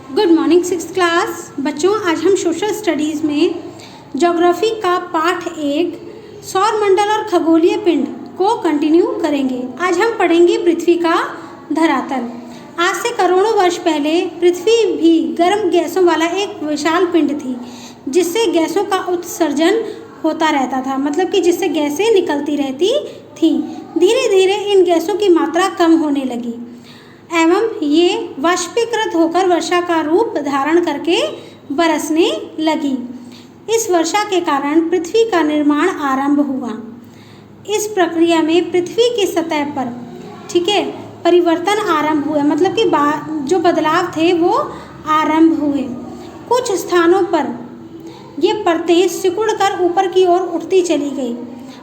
Good morning sixth class बच्चों। आज हम सोशल स्टडीज़ में ज्योग्राफी का पाठ 1 सौरमंडल और खगोलीय पिंड को कंटिन्यू करेंगे। आज हम पढ़ेंगे पृथ्वी का धरातल। आज से करोड़ों वर्ष पहले पृथ्वी भी गर्म गैसों वाला एक विशाल पिंड थी, जिससे गैसों का उत्सर्जन होता रहता था, मतलब कि जिससे गैसें निकलती रहती थी। धीरे धीरे इन गैसों की मात्रा कम होने लगी एवं ये वाष्पीकृत होकर वर्षा का रूप धारण करके बरसने लगी। इस वर्षा के कारण पृथ्वी का निर्माण आरंभ हुआ। इस प्रक्रिया में पृथ्वी की सतह पर परिवर्तन आरंभ हुए, मतलब कि जो बदलाव थे वो आरंभ हुए। कुछ स्थानों पर ये परतें सिकुड़ कर ऊपर की ओर उठती चली गई,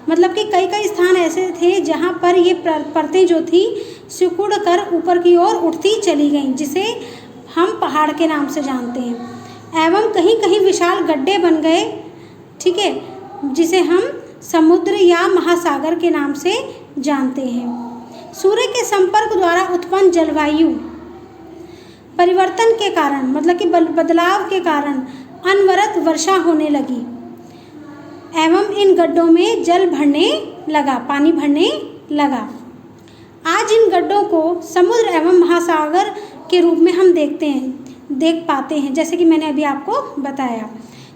मतलब कि कई स्थान ऐसे थे जहाँ पर ये परतें जो थी सिकुड़ कर ऊपर की ओर उठती चली गईं, जिसे हम पहाड़ के नाम से जानते हैं। एवं कहीं कहीं विशाल गड्ढे बन गए, जिसे हम समुद्र या महासागर के नाम से जानते हैं। सूर्य के संपर्क द्वारा उत्पन्न जलवायु परिवर्तन के कारण, मतलब कि बदलाव के कारण अनवरत वर्षा होने लगी एवं इन गड्ढों में जल भरने लगा, पानी भरने लगा। आज इन गड्ढों को समुद्र एवं महासागर के रूप में हम देख पाते हैं, जैसे कि मैंने अभी आपको बताया।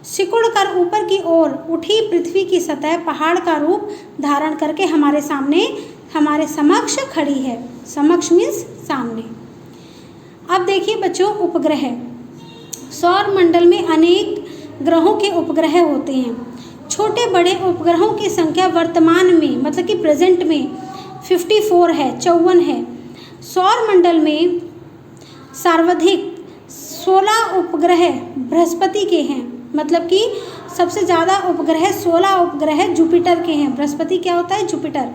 सिकुड़ कर ऊपर की ओर उठी पृथ्वी की सतह पहाड़ का रूप धारण करके हमारे समक्ष खड़ी है। समक्ष मीन्स सामने। अब देखिए बच्चों, उपग्रह। सौर मंडल में अनेक ग्रहों के उपग्रह होते हैं। छोटे बड़े उपग्रहों की संख्या वर्तमान में, मतलब कि प्रेजेंट में 54 है, 54 है। सौर मंडल में सर्वाधिक 16 उपग्रह बृहस्पति के हैं, मतलब कि सबसे ज़्यादा उपग्रह 16 उपग्रह जुपिटर के हैं। बृहस्पति क्या होता है? जुपिटर।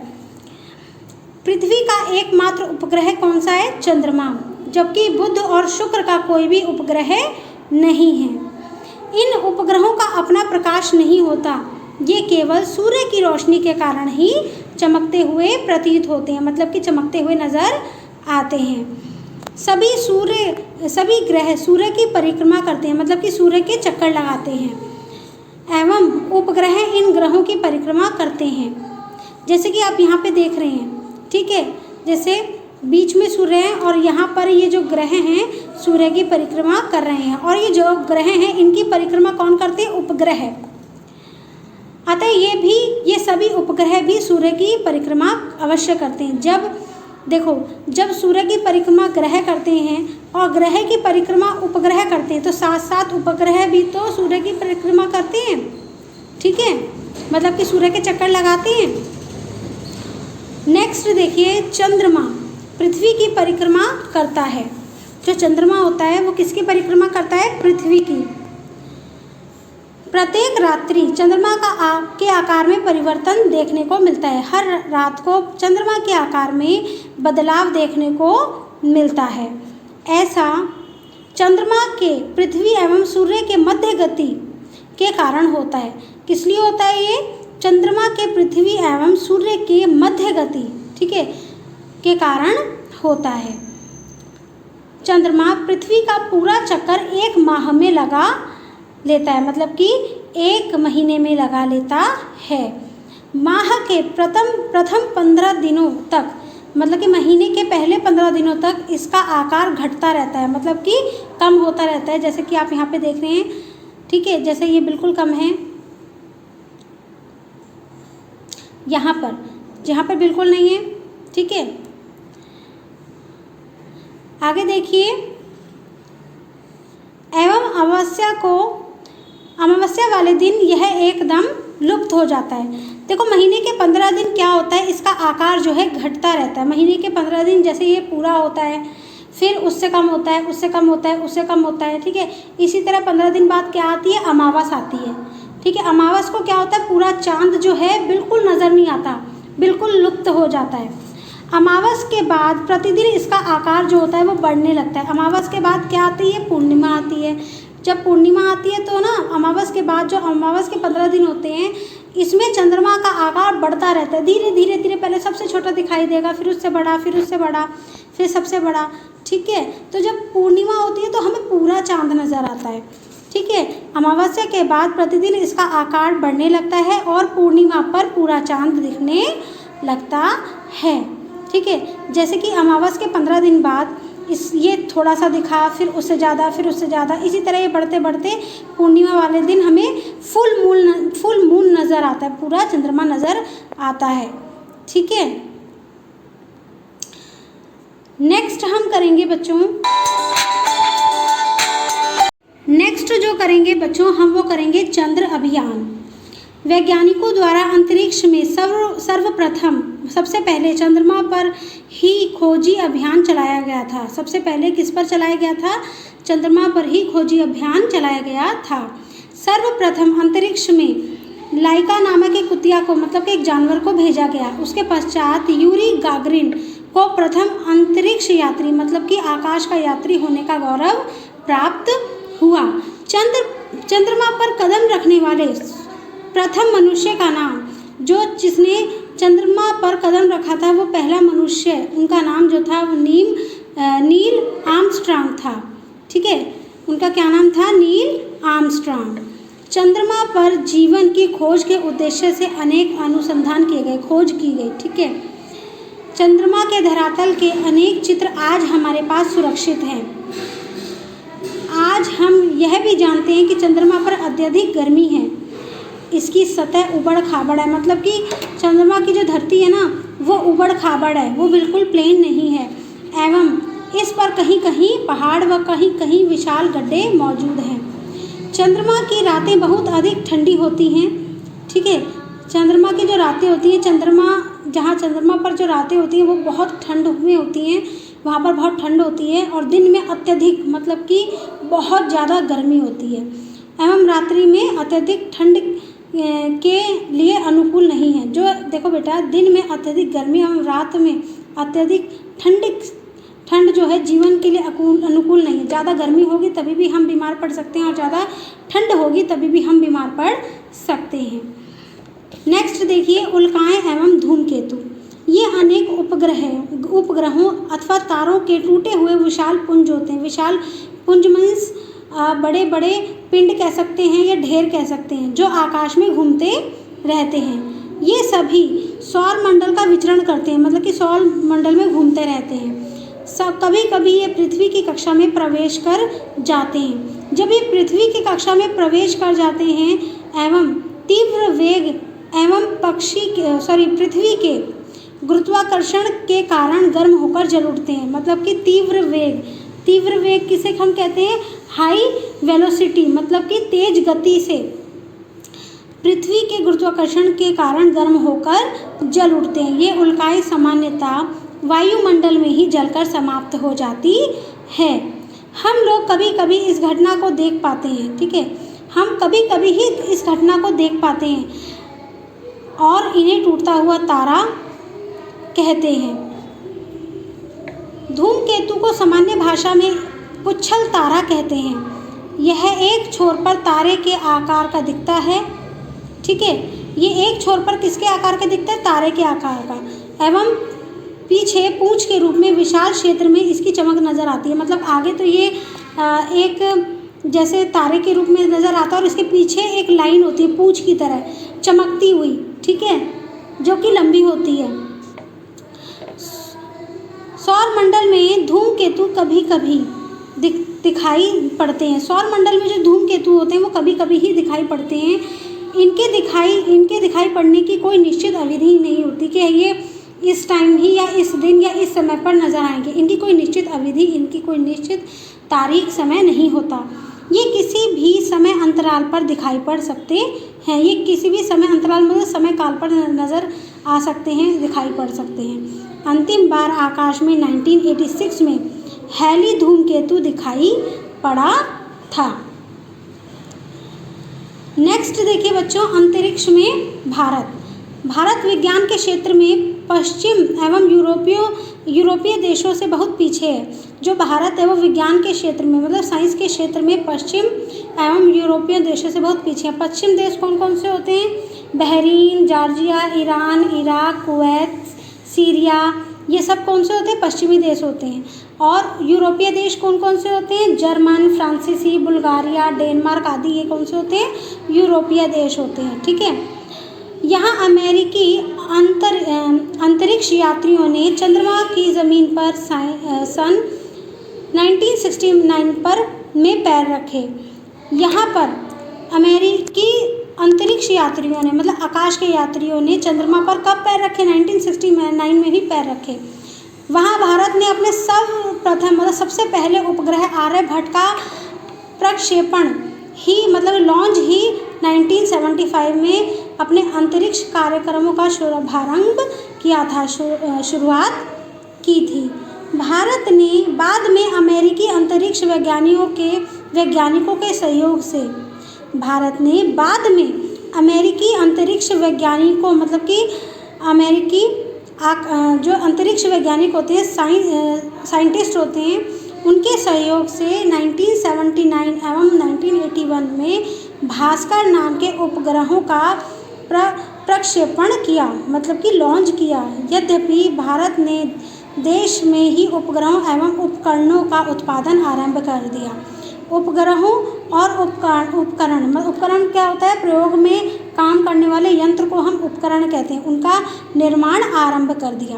पृथ्वी का एकमात्र उपग्रह कौन सा है? चंद्रमा। जबकि बुध और शुक्र का कोई भी उपग्रह नहीं है। इन उपग्रहों का अपना प्रकाश नहीं होता, ये केवल सूर्य की रोशनी के कारण ही चमकते हुए प्रतीत होते हैं, मतलब कि चमकते हुए नजर आते हैं। सभी ग्रह सूर्य की परिक्रमा करते हैं, मतलब कि सूर्य के चक्कर लगाते हैं एवं उपग्रह इन ग्रहों की परिक्रमा करते हैं। जैसे कि आप यहाँ पे देख रहे हैं, जैसे बीच में सूर्य है और यहाँ पर ये जो ग्रह हैं सूर्य की परिक्रमा कर रहे हैं, और ये जो ग्रह हैं इनकी परिक्रमा कौन करते हैं? उपग्रह। अतः ये सभी उपग्रह भी सूर्य की परिक्रमा अवश्य करते हैं। जब सूर्य की परिक्रमा ग्रह करते हैं और ग्रह की परिक्रमा उपग्रह करते हैं, तो साथ साथ उपग्रह भी तो सूर्य की परिक्रमा करते हैं, मतलब कि सूर्य के चक्कर लगाते हैं। नेक्स्ट देखिए, चंद्रमा पृथ्वी की परिक्रमा करता है। जो चंद्रमा होता है वो किसकी परिक्रमा करता है? पृथ्वी की। प्रत्येक रात्रि चंद्रमा के आकार में परिवर्तन देखने को मिलता है। हर रात को चंद्रमा के आकार में बदलाव देखने को मिलता है। ऐसा चंद्रमा के पृथ्वी एवं सूर्य के मध्य गति के कारण होता है। किस लिए होता है ये? चंद्रमा के पृथ्वी एवं सूर्य के मध्य गति के कारण होता है। चंद्रमा पृथ्वी का पूरा चक्कर 1 माह में लगा लेता है, मतलब कि 1 महीने में लगा लेता है। माह के प्रथम 15 दिनों तक, मतलब कि महीने के पहले 15 दिनों तक इसका आकार घटता रहता है, मतलब कि कम होता रहता है। जैसे कि आप यहाँ पे देख रहे हैं, जैसे ये बिल्कुल कम है, यहाँ पर बिल्कुल नहीं है। आगे देखिए, एवं अमावस्या वाले दिन यह एकदम लुप्त हो जाता है। देखो, महीने के 15 दिन क्या होता है, इसका आकार जो है घटता रहता है। महीने के 15 दिन जैसे ये पूरा होता है, फिर उससे कम होता है, उससे कम होता है, उससे कम होता है। इसी तरह 15 दिन बाद क्या आती है? अमावस आती है। अमावस को क्या होता है? पूरा चांद जो है बिल्कुल नज़र नहीं आता, बिल्कुल लुप्त हो जाता है। अमावस के बाद प्रतिदिन इसका आकार जो होता है वो बढ़ने लगता है। अमावस के बाद क्या आती है? पूर्णिमा आती है। जब पूर्णिमा आती है तो अमावस के बाद जो अमावस के 15 दिन होते हैं, इसमें चंद्रमा का आकार बढ़ता रहता है। धीरे धीरे पहले सबसे छोटा दिखाई देगा, फिर उससे बड़ा, फिर उससे बड़ा, फिर सबसे बड़ा। ठीक है, तो जब पूर्णिमा होती है तो हमें पूरा चांद नज़र आता है। ठीक है, अमावस्या के बाद प्रतिदिन इसका आकार बढ़ने लगता है और पूर्णिमा पर पूरा चांद दिखने लगता है। ठीक है, जैसे कि अमावस्या के 15 दिन बाद ये थोड़ा सा दिखा, फिर उससे ज़्यादा, फिर उससे ज़्यादा, इसी तरह ये बढ़ते बढ़ते पूर्णिमा वाले दिन हमें फुल मून नज़र आता है, पूरा चंद्रमा नज़र आता है। ठीक है, नेक्स्ट हम करेंगे बच्चों, नेक्स्ट जो करेंगे बच्चों हम वो करेंगे चंद्र अभियान। वैज्ञानिकों द्वारा अंतरिक्ष में सर्वप्रथम सबसे पहले चंद्रमा पर ही खोजी अभियान चलाया गया था। सबसे पहले किस पर चलाया गया था? चंद्रमा पर ही खोजी अभियान चलाया गया था। सर्वप्रथम अंतरिक्ष में लाइका नामक एक कुतिया को, मतलब कि एक जानवर को भेजा गया। उसके पश्चात यूरी गागरिन को प्रथम अंतरिक्ष यात्री, मतलब कि आकाश का यात्री होने का गौरव प्राप्त हुआ। चंद्रमा पर कदम रखने वाले प्रथम मनुष्य का नाम, जिसने चंद्रमा पर कदम रखा था, वो पहला मनुष्य, उनका नाम जो था वो नील आर्मस्ट्रांग था। ठीक है, उनका क्या नाम था? Neil Armstrong. चंद्रमा पर जीवन की खोज के उद्देश्य से अनेक अनुसंधान किए गए, खोज की गई। ठीक है, चंद्रमा के धरातल के अनेक चित्र आज हमारे पास सुरक्षित हैं। आज हम यह भी जानते हैं कि चंद्रमा पर अत्यधिक गर्मी है, इसकी सतह उबड़ खाबड़ है, मतलब कि चंद्रमा की जो धरती है ना वो उबड़ खाबड़ है, वो बिल्कुल प्लेन नहीं है, एवं इस पर कहीं कहीं पहाड़ व कहीं कहीं विशाल गड्ढे मौजूद हैं। चंद्रमा की रातें बहुत अधिक ठंडी होती हैं। ठीक है, चंद्रमा की जो रातें होती हैं, चंद्रमा पर जो रातें होती हैं वो बहुत ठंड में होती हैं, वहाँ पर बहुत ठंड होती है, और दिन में अत्यधिक, मतलब कि बहुत ज़्यादा गर्मी होती है, एवं रात्रि में अत्यधिक ठंड के लिए अनुकूल नहीं है। जो देखो बेटा, दिन में अत्यधिक गर्मी एवं रात में अत्यधिक ठंड जो है जीवन के लिए अनुकूल नहीं है। ज़्यादा गर्मी होगी तभी भी हम बीमार पड़ सकते हैं, और ज़्यादा ठंड होगी तभी भी हम बीमार पड़ सकते हैं। नेक्स्ट देखिए, उल्काएं एवं धूमकेतु। ये अनेक उपग्रहों अथवा तारों के टूटे हुए विशाल पुंज होते हैं। विशाल पुंज मीन्स बड़े बड़े पिंड कह सकते हैं या ढेर कह सकते हैं, जो आकाश में घूमते रहते हैं। ये सभी सौर मंडल का विचरण करते हैं, मतलब कि सौर मंडल में घूमते रहते हैं। कभी कभी ये पृथ्वी की कक्षा में प्रवेश कर जाते हैं। जब ये पृथ्वी की कक्षा में प्रवेश कर जाते हैं एवं तीव्र वेग एवं पृथ्वी के गुरुत्वाकर्षण के कारण गर्म होकर जल उठते हैं। मतलब कि तीव्र वेग किसे हम कहते हैं? हाई वेलोसिटी, मतलब कि तेज गति से पृथ्वी के गुरुत्वाकर्षण के कारण गर्म होकर जल उठते हैं। ये उल्काएं सामान्यतः वायुमंडल में ही जलकर समाप्त हो जाती है। हम लोग कभी कभी इस घटना को देख पाते हैं। ठीक है, हम कभी कभी ही इस घटना को देख पाते हैं और इन्हें टूटता हुआ तारा कहते हैं। धूमकेतु को सामान्य भाषा में पुच्छल तारा कहते हैं। यह एक छोर पर तारे के आकार का दिखता है। ठीक है, ये एक छोर पर किसके आकार का दिखता है? तारे के आकार का, एवं पीछे पूंछ के रूप में विशाल क्षेत्र में इसकी चमक नज़र आती है। मतलब आगे तो ये एक जैसे तारे के रूप में नज़र आता है और इसके पीछे एक लाइन होती है पूंछ की तरह चमकती हुई, ठीक है, जो कि लंबी होती है। सौर मंडल में धूमकेतु कभी कभी दिखाई पड़ते हैं। सौर मंडल में जो धूमकेतु होते हैं वो कभी कभी ही दिखाई पड़ते हैं। इनके दिखाई पड़ने की कोई निश्चित अवधि नहीं होती कि ये इस टाइम ही या इस दिन या इस समय पर नज़र आएंगे। इनकी कोई निश्चित अवधि, इनकी कोई निश्चित तारीख, समय नहीं होता। ये किसी भी समय अंतराल पर दिखाई पड़ सकते हैं। ये किसी भी समय अंतराल मतलब समय काल पर नज़र आ सकते हैं, दिखाई पड़ सकते हैं। अंतिम बार आकाश में 1986 में हैली धूमकेतु दिखाई पड़ा था। नेक्स्ट देखिए बच्चों, अंतरिक्ष में भारत विज्ञान के क्षेत्र में पश्चिम एवं यूरोपीय देशों से बहुत पीछे है। जो भारत है वो विज्ञान के क्षेत्र में, मतलब साइंस के क्षेत्र में पश्चिम एवं यूरोपीय देशों से बहुत पीछे है। पश्चिम देश कौन कौन से होते हैं? Bahrain, Georgia, Iran, Iraq, Kuwait, Syria, ये सब कौन से होते हैं? पश्चिमी देश होते हैं। और यूरोपीय देश कौन कौन से होते हैं? जर्मन, फ्रांसीसी, बुल्गारिया, डेनमार्क आदि ये कौन से होते हैं? यूरोपीय देश होते हैं। ठीक है। यहाँ अमेरिकी अंतरिक्ष यात्रियों ने चंद्रमा की ज़मीन पर सन 1969 पर में पैर रखे। यहाँ पर अमेरिकी अंतरिक्ष यात्रियों ने, मतलब आकाश के यात्रियों ने चंद्रमा पर कब पैर रखे? 1969 में ही पैर रखे। वहाँ भारत ने अपने सर्वप्रथम, मतलब सबसे पहले उपग्रह आर्यभट्ट का प्रक्षेपण ही, मतलब लॉन्च ही 1975 में अपने अंतरिक्ष कार्यक्रमों का शुभारंभ किया था, शुरुआत की थी। भारत ने बाद में अमेरिकी अंतरिक्ष वैज्ञानिकों के सहयोग से, भारत ने बाद में अमेरिकी अंतरिक्ष वैज्ञानिकों, मतलब कि अमेरिकी जो अंतरिक्ष वैज्ञानिक होते हैं, साइंटिस्ट होते हैं, उनके सहयोग से 1979 एवं 1981 में भास्कर नाम के उपग्रहों का प्रक्षेपण किया, मतलब कि लॉन्च किया। यद्यपि भारत ने देश में ही उपग्रहों एवं उपकरणों का उत्पादन आरंभ कर दिया। उपग्रहों और उपकरण, मतलब उपकरण क्या होता है? प्रयोग में काम करने वाले यंत्र को हम उपकरण कहते हैं। उनका निर्माण आरंभ कर दिया,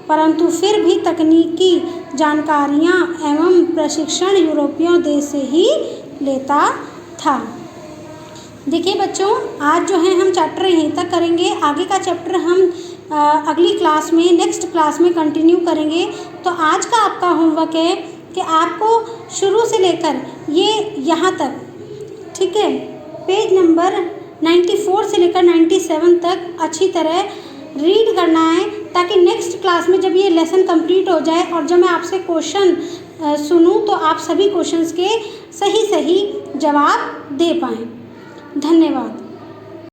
परंतु फिर भी तकनीकी जानकारियां एवं प्रशिक्षण यूरोपीय देश से ही लेता था। देखिए बच्चों, आज जो है हम चैप्टर यहीं तक करेंगे। आगे का चैप्टर हम अगली क्लास में, नेक्स्ट क्लास में कंटिन्यू करेंगे। तो आज का आपका होमवर्क है कि आपको शुरू से लेकर ये यहाँ तक, ठीक है, पेज नंबर 94 से लेकर 97 तक अच्छी तरह रीड करना है, ताकि नेक्स्ट क्लास में जब ये लेसन कंप्लीट हो जाए और जब मैं आपसे क्वेश्चन सुनूं तो आप सभी क्वेश्चंस के सही सही जवाब दे पाएँ। धन्यवाद।